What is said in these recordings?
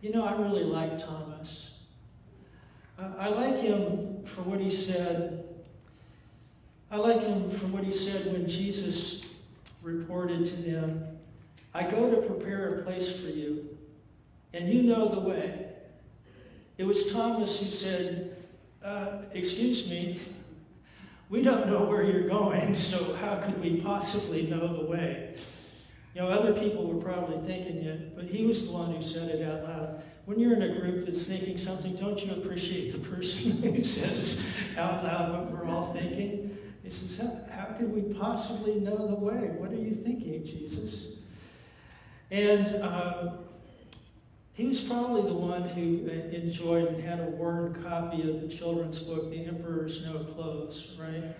You know, I really like Thomas. I like him for what he said. I like him for what he said when Jesus reported to them, I go to prepare a place for you, and you know the way. It was Thomas who said, excuse me, we don't know where you're going, so how could we possibly know the way? You know, other people were probably thinking it, but he was the one who said it out loud. When you're in a group that's thinking something, don't you appreciate the person who says out loud what we're all thinking? He says, how could we possibly know the way? What are you thinking, Jesus? And he was probably the one who enjoyed and had a worn copy of the children's book, The Emperor's No Clothes, right?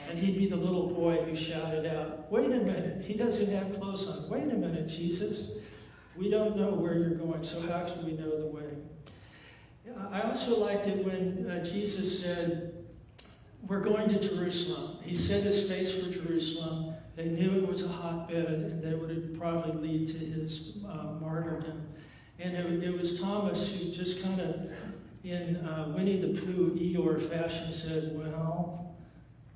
And he'd be the little boy who shouted out, wait a minute, he doesn't have clothes on. Wait a minute, Jesus. We don't know where you're going, so how can we know the way? I also liked it when Jesus said, we're going to Jerusalem. He set his face for Jerusalem. They knew it was a hotbed, and that would probably lead to his martyrdom. And it was Thomas who just kind of, in Winnie the Pooh, Eeyore fashion, said, well,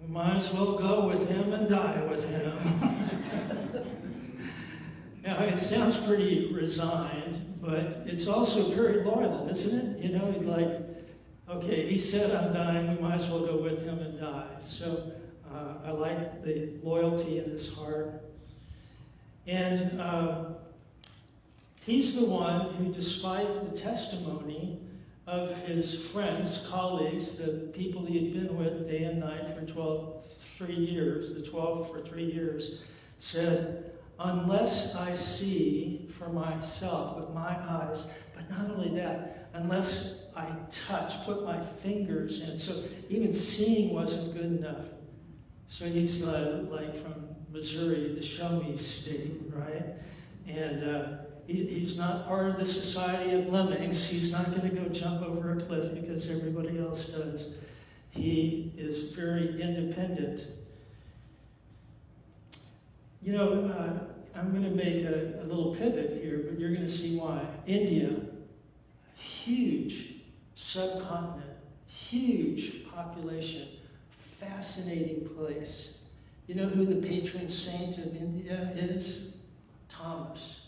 we might as well go with him and die with him. Now, it sounds pretty resigned, but it's also very loyal, isn't it? You know, like, okay, he said I'm dying, we might as well go with him and die. So I like the loyalty in his heart. And he's the one who, despite the testimony of his friends, colleagues, the people he had been with day and night for 3 years, the 12 for 3 years, said, unless I see for myself with my eyes, but not only that, unless I touch, put my fingers in. So even seeing wasn't good enough. So he's like from Missouri, the show me state, right? And he's not part of the society of lemmings. He's not going to go jump over a cliff because everybody else does. He is very independent. You know, I'm going to make a little pivot here, but you're going to see why. India, huge subcontinent, huge population, fascinating place. You know who the patron saint of India is? Thomas.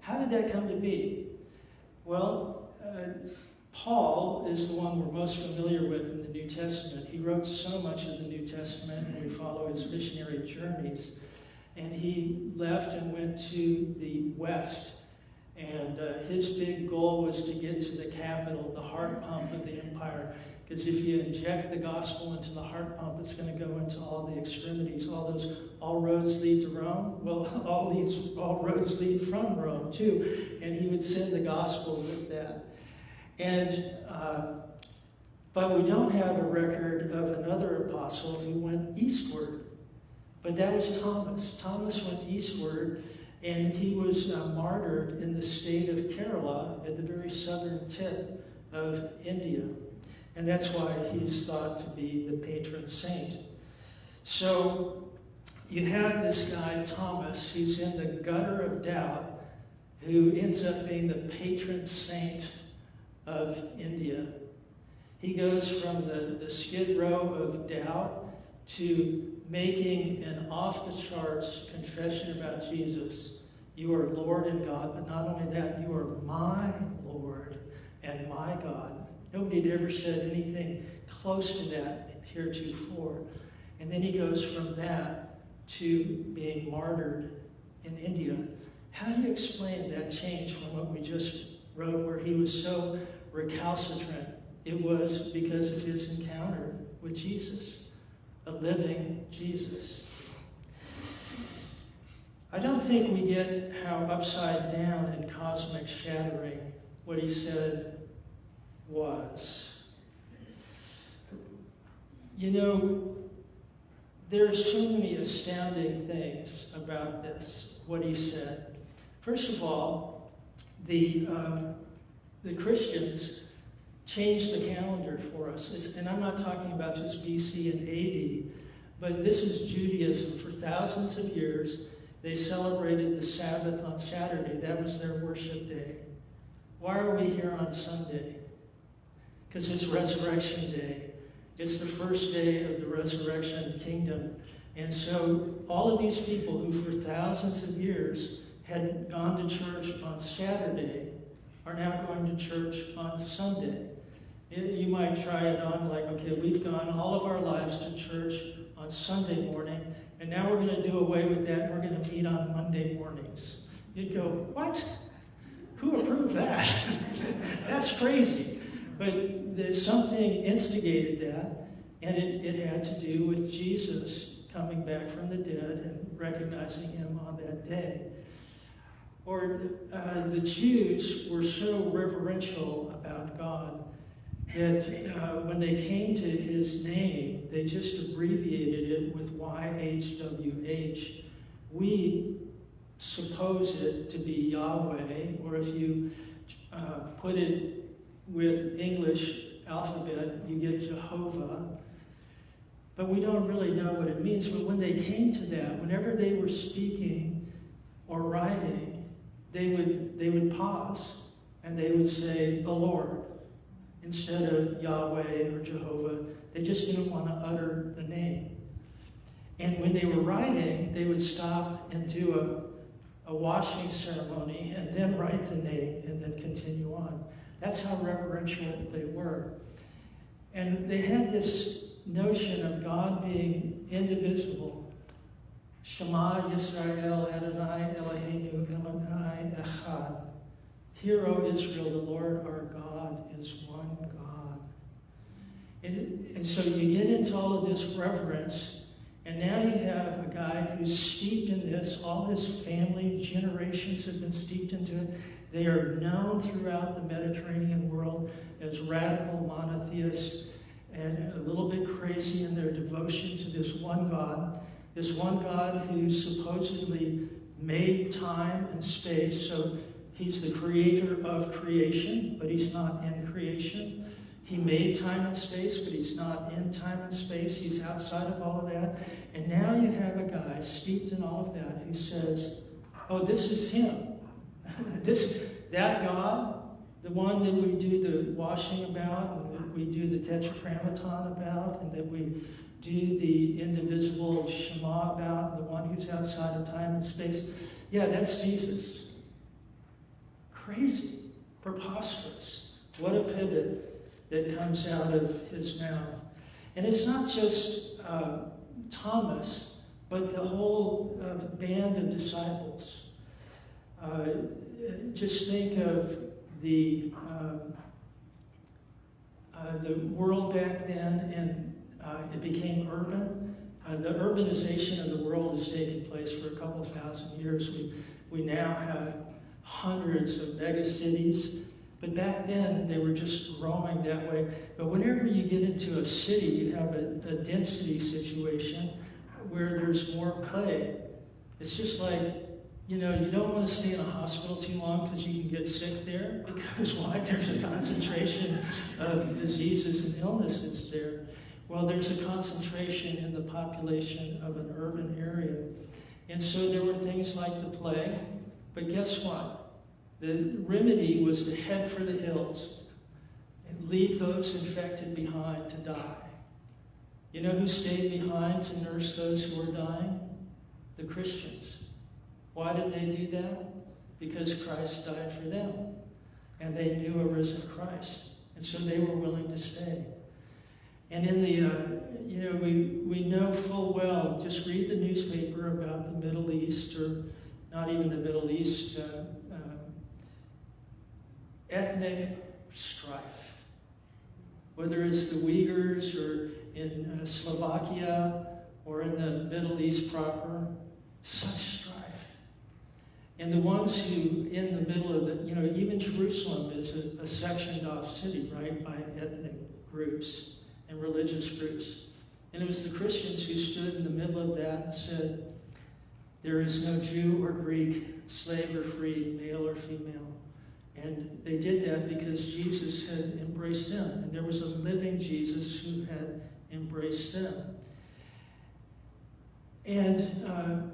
How did that come to be? Well, Paul is the one we're most familiar with in the New Testament. He wrote so much of the New Testament, and we follow his missionary journeys. And he left and went to the West. And his big goal was to get to the capital, the heart pump of the empire. Because if you inject the gospel into the heart pump, it's going to go into all the extremities. All roads lead to Rome. Well, all roads lead from Rome, too. And he would send the gospel with that. And but we don't have a record of another apostle who went eastward. But that was Thomas. Thomas went eastward, and he was martyred in the state of Kerala at the very southern tip of India. And that's why he's thought to be the patron saint. So you have this guy, Thomas, who's in the gutter of doubt, who ends up being the patron saint of India. He goes from the skid row of doubt to making an off-the-charts confession about Jesus. You are Lord and God, but not only that, you are my Lord and my God. Nobody had ever said anything close to that heretofore. And then he goes from that to being martyred in India. How do you explain that change from what we just wrote, where he was so recalcitrant? It was because of his encounter with Jesus. A living Jesus. I don't think we get how upside down and cosmic shattering what he said was. You know, there are so many astounding things about this, what he said. First of all, the Christians changed the calendar for us. And I'm not talking about just BC and AD, but this is Judaism for thousands of years. They celebrated the Sabbath on Saturday. That was their worship day. Why are we here on Sunday? Because it's Resurrection Day. It's the first day of the resurrection kingdom. And so all of these people who for thousands of years had gone to church on Saturday are now going to church on Sunday. You might try it on like, okay, we've gone all of our lives to church on Sunday morning, and now we're going to do away with that, and we're going to meet on Monday mornings. You'd go, what? Who approved that? That's crazy. But there's something instigated that, and it had to do with Jesus coming back from the dead and recognizing him on that day. Or the Jews were so reverential about God that when they came to his name, they just abbreviated it with YHWH. We suppose it to be Yahweh, or if you put it with English alphabet, you get Jehovah. But we don't really know what it means. But when they came to that, whenever they were speaking or writing, they would pause and they would say, the Lord, instead of Yahweh or Jehovah. They just didn't want to utter the name. And when they were writing, they would stop and do a washing ceremony and then write the name and then continue on. That's how reverential they were. And they had this notion of God being indivisible. Shema Yisrael Adonai Eloheinu Adonai Echad. Hear, O Israel, the Lord our God is one God. And so you get into all of this reverence, and now you have a guy who's steeped in this. All his family, generations have been steeped into it. They are known throughout the Mediterranean world as radical monotheists and a little bit crazy in their devotion to this one God who supposedly made time and space. So he's the creator of creation, but he's not in creation. He made time and space, but he's not in time and space. He's outside of all of that. And now you have a guy steeped in all of that who says, oh, this is him. That God, the one that we do the washing about, and that we do the tetragrammaton about, and that we do the indivisible Shema about, the one who's outside of time and space. Yeah, that's Jesus. Crazy, preposterous. What a pivot that comes out of his mouth. And it's not just Thomas, but the whole band of disciples. Just think of the world back then, and it became urban. The urbanization of the world has taken place for a couple thousand years. We now have hundreds of mega cities, but back then they were just growing that way. But whenever you get into a city, you have a density situation where there's more plague. It's just like, you don't want to stay in a hospital too long because you can get sick there. Because why? There's a concentration of diseases and illnesses there. Well, there's a concentration in the population of an urban area. And so there were things like the plague. But guess what? The remedy was to head for the hills and leave those infected behind to die. You know who stayed behind to nurse those who were dying? The Christians. Why did they do that? Because Christ died for them. And they knew a risen Christ. And so they were willing to stay. And in the, we know full well, just read the newspaper about the Middle East, or not even the Middle East, ethnic strife. Whether it's the Uyghurs or in Slovakia or in the Middle East proper, such strife. And the ones who, in the middle of the, even Jerusalem is a sectioned off city, right, by ethnic groups and religious groups. And it was the Christians who stood in the middle of that and said, there is no Jew or Greek, slave or free, male or female. And they did that because Jesus had embraced them. And there was a living Jesus who had embraced them. And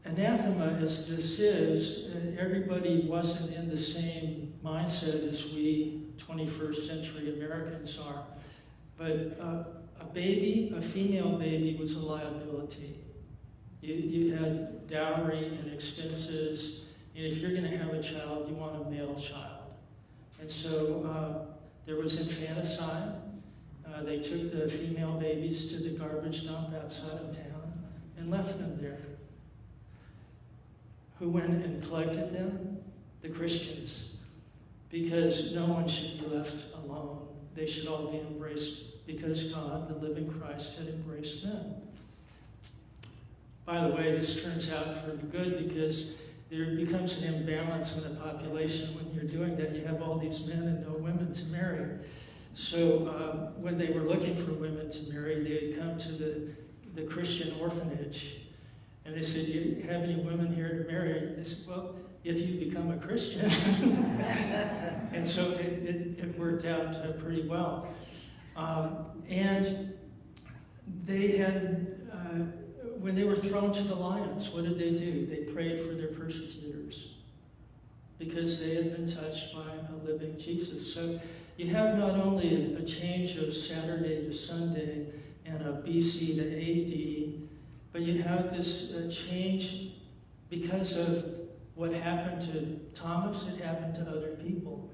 anathema as this is, everybody wasn't in the same mindset as we 21st century Americans are. But a baby, a female baby, was a liability. You had dowry and expenses, and if you're going to have a child, you want a male child. And so there was infanticide. They took the female babies to the garbage dump outside of town and left them there. Who went and collected them? The Christians. Because no one should be left alone. They should all be embraced because God, the living Christ, had embraced them. By the way, this turns out for the good because there becomes an imbalance in the population when you're doing that. You have all these men and no women to marry. So when they were looking for women to marry, they would come to the Christian orphanage. And they said, "Do you have any women here to marry?" They said, "Well, if you become a Christian." And so it worked out pretty well. And they had, when they were thrown to the lions, what did they do? They prayed for their persecutors because they had been touched by a living Jesus. So you have not only a change of Saturday to Sunday and a BC to AD, but you have this change because of what happened to Thomas, it happened to other people.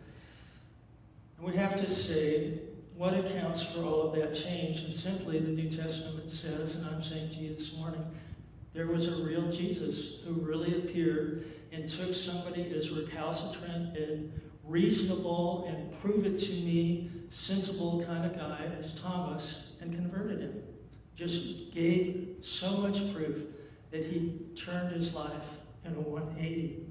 And we have to say, what accounts for all of that change? And simply the New Testament says, and I'm saying to you this morning, there was a real Jesus who really appeared and took somebody as recalcitrant and reasonable and prove it to me, sensible kind of guy as Thomas and converted him. Just gave so much proof that he turned his life in a 180.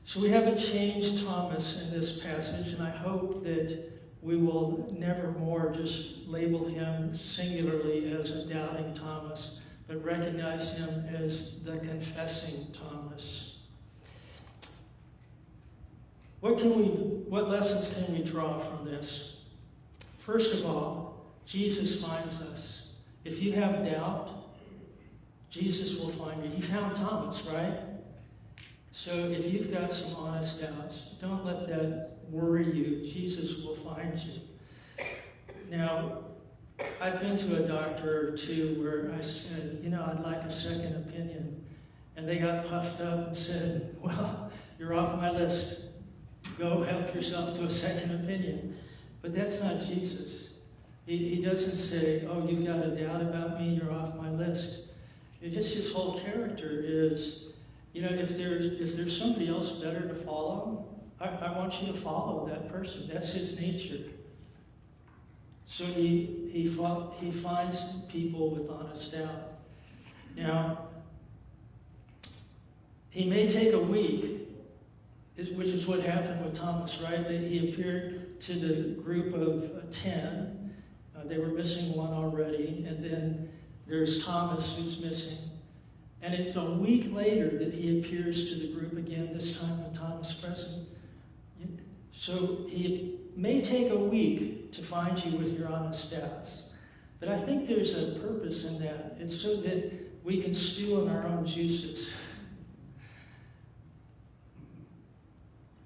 So we have a changed Thomas in this passage, and I hope that we will never more just label him singularly as a doubting Thomas, but recognize him as the confessing Thomas. What lessons can we draw from this? First of all, Jesus finds us. If you have doubt, Jesus will find you. He found Thomas, right? So if you've got some honest doubts, don't let that worry you. Jesus will find you. Now, I've been to a doctor or two where I said, I'd like a second opinion. And they got puffed up and said, "Well, you're off my list. Go help yourself to a second opinion." But that's not Jesus. He doesn't say, "Oh, you've got a doubt about me, you're off my list." Just his whole character is, if there's somebody else better to follow, I want you to follow that person. That's his nature. So he finds people with honest doubt. Now, he may take a week, which is what happened with Thomas, right? He appeared to the group of 10. They were missing one already, and then there's Thomas who's missing. And it's a week later that he appears to the group again, this time with Thomas present. So he may take a week to find you with your honest doubts. But I think there's a purpose in that. It's so that we can stew in our own juices.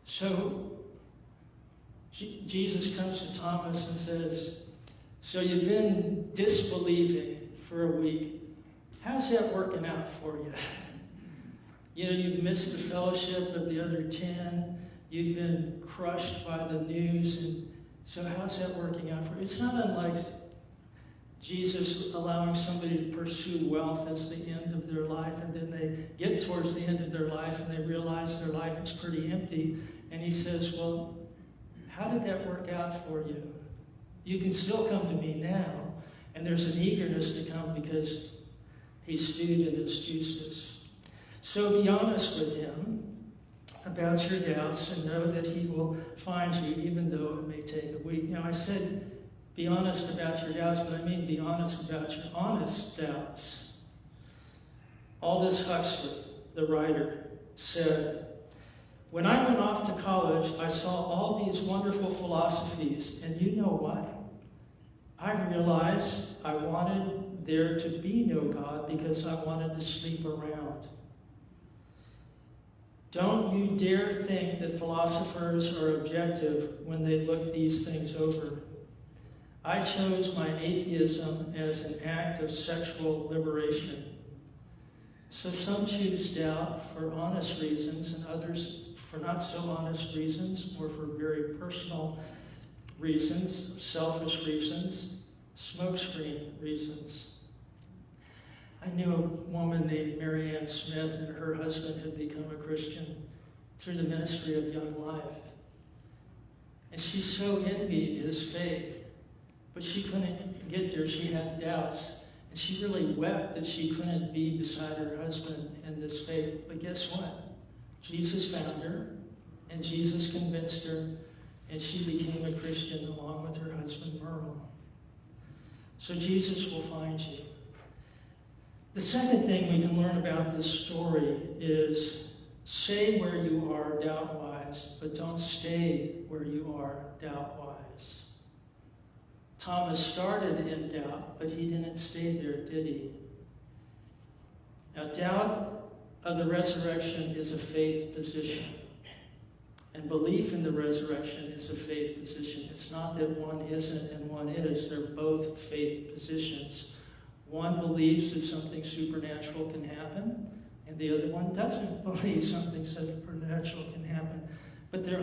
So Jesus comes to Thomas and says, "So you've been disbelieving for a week. How's that working out for you? You've missed the fellowship of the other 10. You've been crushed by the news. And so how's that working out for you?" It's not unlike Jesus allowing somebody to pursue wealth as the end of their life, and then they get towards the end of their life and they realize their life is pretty empty. And he says, "Well, how did that work out for you? You can still come to me now." And there's an eagerness to come because he's stewed in his juices. So be honest with him about your doubts and know that he will find you even though it may take a week. Now I said be honest about your doubts, but I mean be honest about your honest doubts. Aldous Huxley, the writer, said, "When I went off to college, I saw all these wonderful philosophies, and you know what? I realized I wanted there to be no God because I wanted to sleep around. Don't you dare think that philosophers are objective when they look these things over. I chose my atheism as an act of sexual liberation. So some choose doubt for honest reasons and others for not so honest reasons, or for very personal reasons, selfish reasons, smokescreen reasons. I knew a woman named Mary Ann Smith, and her husband had become a Christian through the ministry of Young Life. And she so envied his faith, but she couldn't get there. She had doubts. And she really wept that she couldn't be beside her husband in this faith. But guess what? Jesus found her, and Jesus convinced her, and she became a Christian along with her husband, Merle. So Jesus will find you. The second thing we can learn about this story is say where you are doubt-wise, but don't stay where you are doubt-wise. Thomas started in doubt, but he didn't stay there, did he? Now, doubt of the resurrection is a faith position. And belief in the resurrection is a faith position. It's not that one isn't and one is. They're both faith positions. One believes that something supernatural can happen, and the other one doesn't believe something supernatural can happen. But they're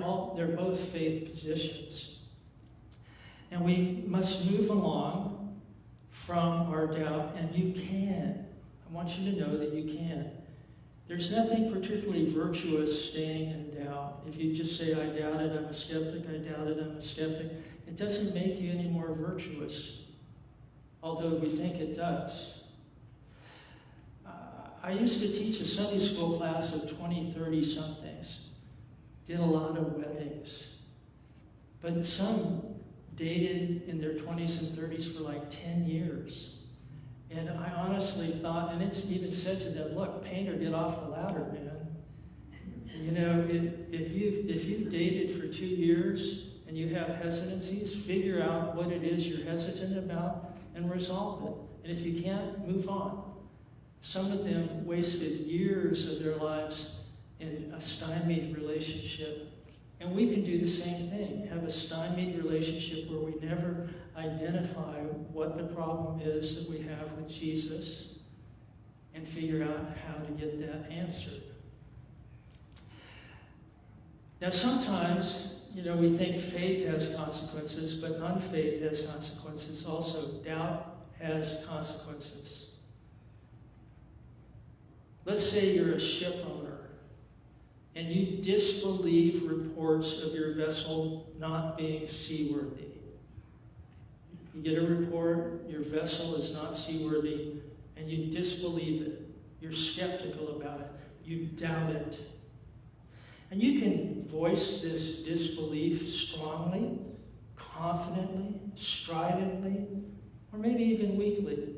both faith positions. And we must move along from our doubt, and you can. I want you to know that you can. There's nothing particularly virtuous staying in doubt. If you just say, I doubt it, I'm a skeptic, I doubt it, I'm a skeptic, it doesn't make you any more virtuous, although we think it does. I used to teach a Sunday school class of 20, 30-somethings. Did a lot of weddings. But some dated in their 20s and 30s for like 10 years. And I honestly thought, and it's even said to them, look, paint or get off the ladder, man. You know, if you've dated for 2 years and you have hesitancies, figure out what it is you're hesitant about and resolve it. And if you can't, move on. Some of them wasted years of their lives in a stymied relationship. And we can do the same thing, have a stymied relationship where we never identify what the problem is that we have with Jesus and figure out how to get that answered. Now sometimes, we think faith has consequences, but unfaith has consequences also. Doubt has consequences. Let's say you're a ship owner and you disbelieve reports of your vessel not being seaworthy. You get a report, your vessel is not seaworthy, and you disbelieve it. You're skeptical about it. You doubt it. And you can voice this disbelief strongly, confidently, stridently, or maybe even weakly.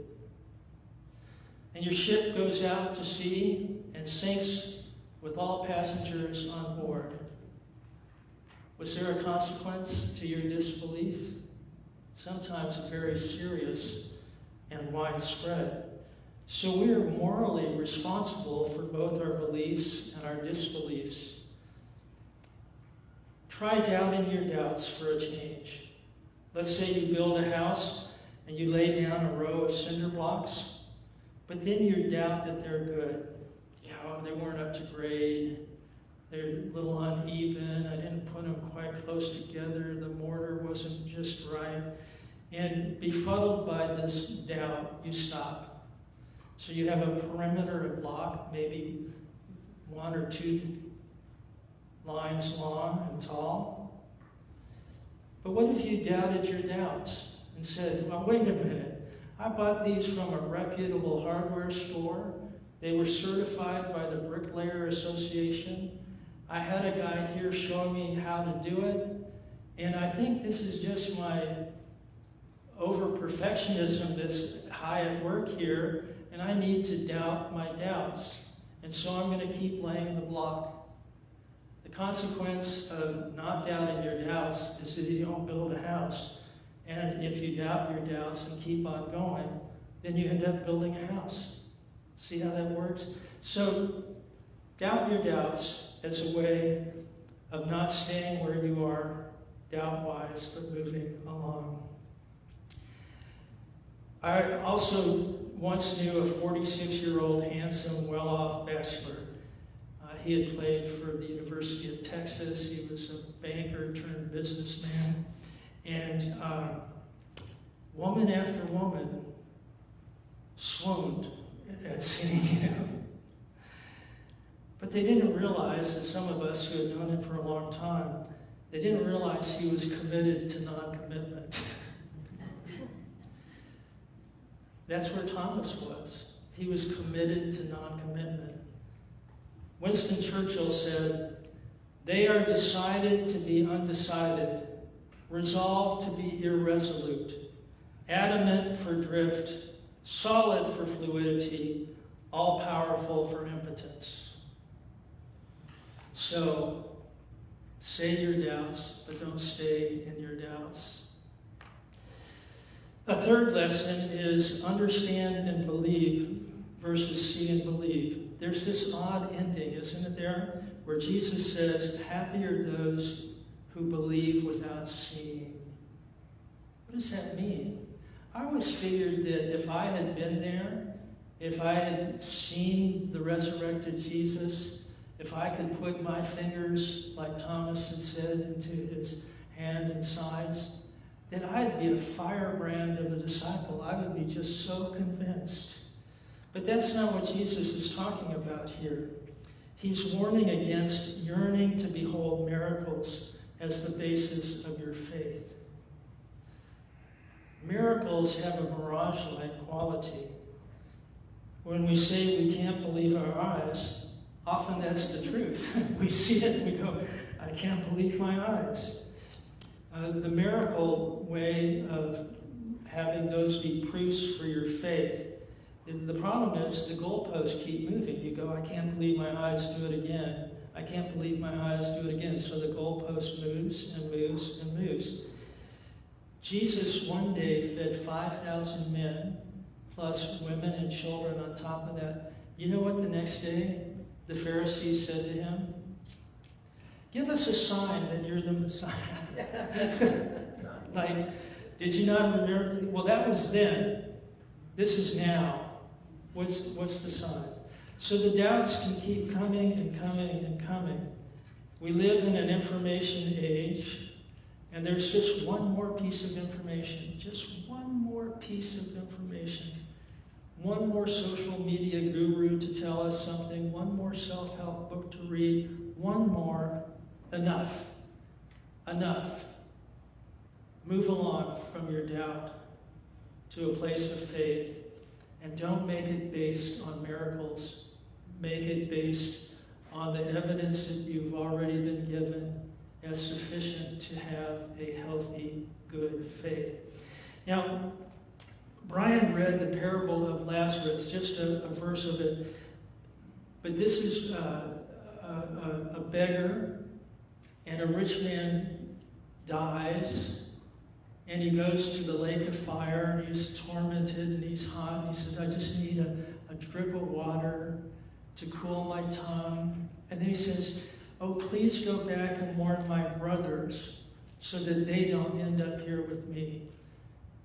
And your ship goes out to sea and sinks with all passengers on board. Was there a consequence to your disbelief? Sometimes very serious and widespread. So we are morally responsible for both our beliefs and our disbeliefs. Try doubting your doubts for a change. Let's say you build a house and you lay down a row of cinder blocks, but then you doubt that they're good. They weren't up to grade. They're a little uneven. I didn't put them quite close together. The mortar wasn't just right. And befuddled by this doubt, you stop. So you have a perimeter of block, maybe 1 or 2 lines long and tall. But what if you doubted your doubts and said, well, wait a minute. I bought these from a reputable hardware store. They were certified by the Bricklayer Association. I had a guy here showing me how to do it. And I think this is just my over-perfectionism that's high at work here. And I need to doubt my doubts. And so I'm going to keep laying the block. The consequence of not doubting your doubts is that you don't build a house. And if you doubt your doubts and keep on going, then you end up building a house. See how that works? So doubt your doubts as a way of not staying where you are, doubt-wise, but moving along. I also once knew a 46-year-old, handsome, well-off bachelor. He had played for the University of Texas. He was a banker turned businessman. And woman after woman swooned at seeing him. But they didn't realize that some of us who had known him for a long time, they didn't realize he was committed to non-commitment. That's where Thomas was. He was committed to non-commitment. Winston Churchill said, "They are decided to be undecided, resolved to be irresolute, adamant for drift, solid for fluidity, all-powerful for impotence." So, say your doubts, but don't stay in your doubts. A third lesson is understand and believe versus see and believe. There's this odd ending, isn't it there? Where Jesus says, happy are those who believe without seeing. What does that mean? I always figured that if I had been there, if I had seen the resurrected Jesus, if I could put my fingers, like Thomas had said, into his hand and sides, that I'd be a firebrand of a disciple. I would be just so convinced. But that's not what Jesus is talking about here. He's warning against yearning to behold miracles as the basis of your faith. Miracles have a mirage-like quality. When we say we can't believe our eyes, often that's the truth. We see it and we go, I can't believe my eyes. The miracle way of having those be proofs for your faith, the problem is the goalposts keep moving. You go, I can't believe my eyes, do it again. I can't believe my eyes, do it again. So the goalpost moves and moves and moves. Jesus one day fed 5,000 men, plus women and children on top of that. You know what the next day the Pharisees said to him? Give us a sign that you're the Messiah. Like, did you not remember? Well, that was then. This is now. What's the sign? So the doubts can keep coming and coming and coming. We live in an information age, and there's just one more piece of information. Just one more piece of information. One more social media guru to tell us something. One more self-help book to read. One more. Enough. Enough. Move along from your doubt to a place of faith. And don't make it based on miracles. Make it based on the evidence that you've already been given as sufficient to have a healthy, good faith. Now, Brian read the parable of Lazarus, just a verse of it. But this is a beggar, and a rich man dies, and he goes to the lake of fire, and he's tormented, and he's hot, and he says, I just need a drip of water to cool my tongue. And then he says, oh, please go back and warn my brothers so that they don't end up here with me.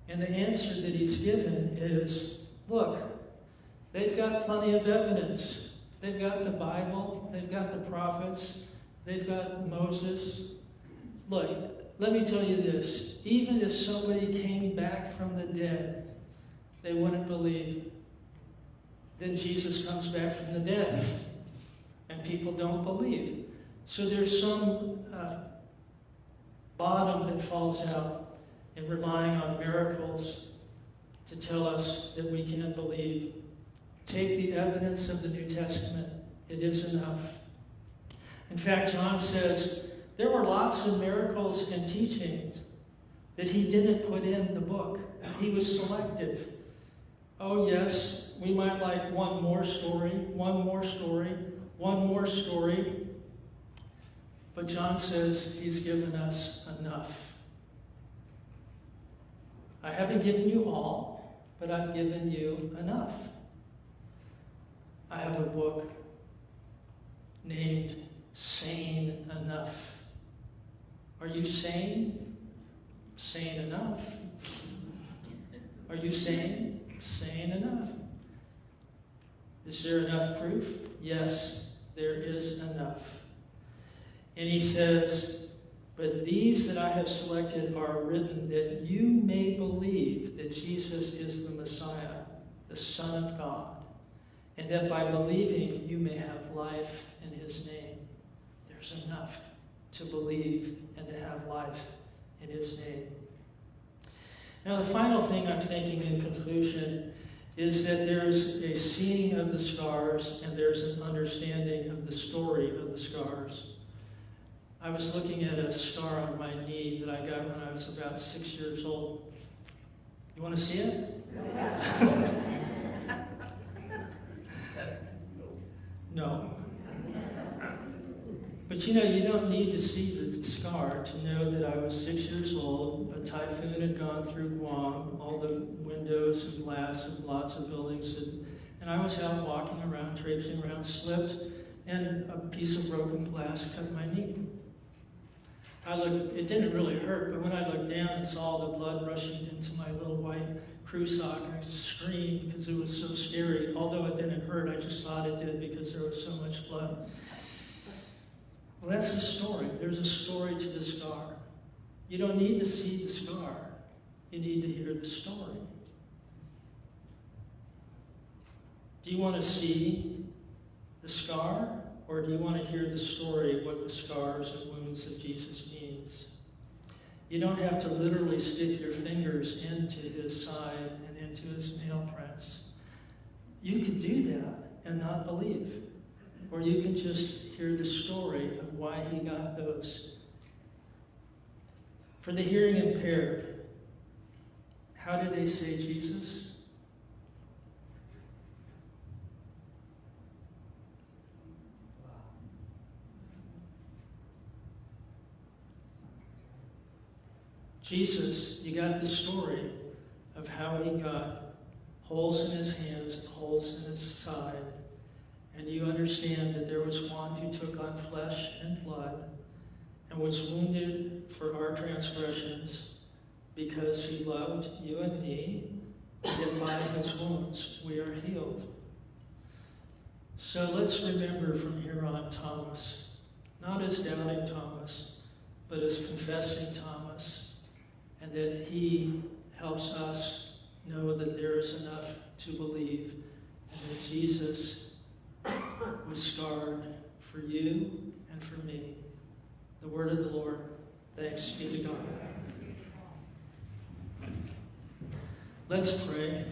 And the answer that he's given is, look, they've got plenty of evidence. They've got the Bible, they've got the prophets, they've got Moses. Look, let me tell you this. Even if somebody came back from the dead, they wouldn't believe. Then Jesus comes back from the dead, and people don't believe. So there's some bottom that falls out in relying on miracles to tell us that we can't believe. Take the evidence of the New Testament. It is enough. In fact, John says, there were lots of miracles and teachings that he didn't put in the book. He was selective. Oh yes, we might like one more story, one more story, one more story. But John says he's given us enough. I haven't given you all, but I've given you enough. I have a book named sane enough. Are you sane? Sane enough. Are you sane? Sane enough. Is there enough proof? Yes, there is enough. And he says, but these that I have selected are written that you may believe that Jesus is the Messiah, the Son of God, and that by believing you may have life in his name. There's enough to believe and to have life in his name. Now, the final thing I'm thinking in conclusion is that there's a seeing of the scars and there's an understanding of the story of the scars. I was looking at a scar on my knee that I got when I was about 6 years old. You want to see it? No. But you know, you don't need to see the scar to know that I was 6 years old. A typhoon had gone through Guam, all the windows and glass of lots of buildings. And I was out walking around, traipsing around, slipped, and a piece of broken glass cut my knee. It didn't really hurt, but when I looked down and saw the blood rushing into my little white crew sock, I screamed because it was so scary. Although it didn't hurt, I just thought it did because there was so much blood. Well, that's the story. There's a story to the scar. You don't need to see the scar. You need to hear the story. Do you want to see the scar? Or do you want to hear the story of what the scars and wounds of Jesus means? You don't have to literally stick your fingers into his side and into his nail prints. You can do that and not believe. Or you can just hear the story of why he got those. For the hearing impaired, how do they say Jesus? Jesus, you got the story of how he got holes in his hands and holes in his side. And you understand that there was one who took on flesh and blood and was wounded for our transgressions because he loved you and me, and by his wounds we are healed. So let's remember from here on Thomas, not as doubting Thomas, but as confessing Thomas, and that he helps us know that there is enough to believe, and that Jesus was scarred for you and for me. The word of the Lord. Thanks be to God. Let's pray.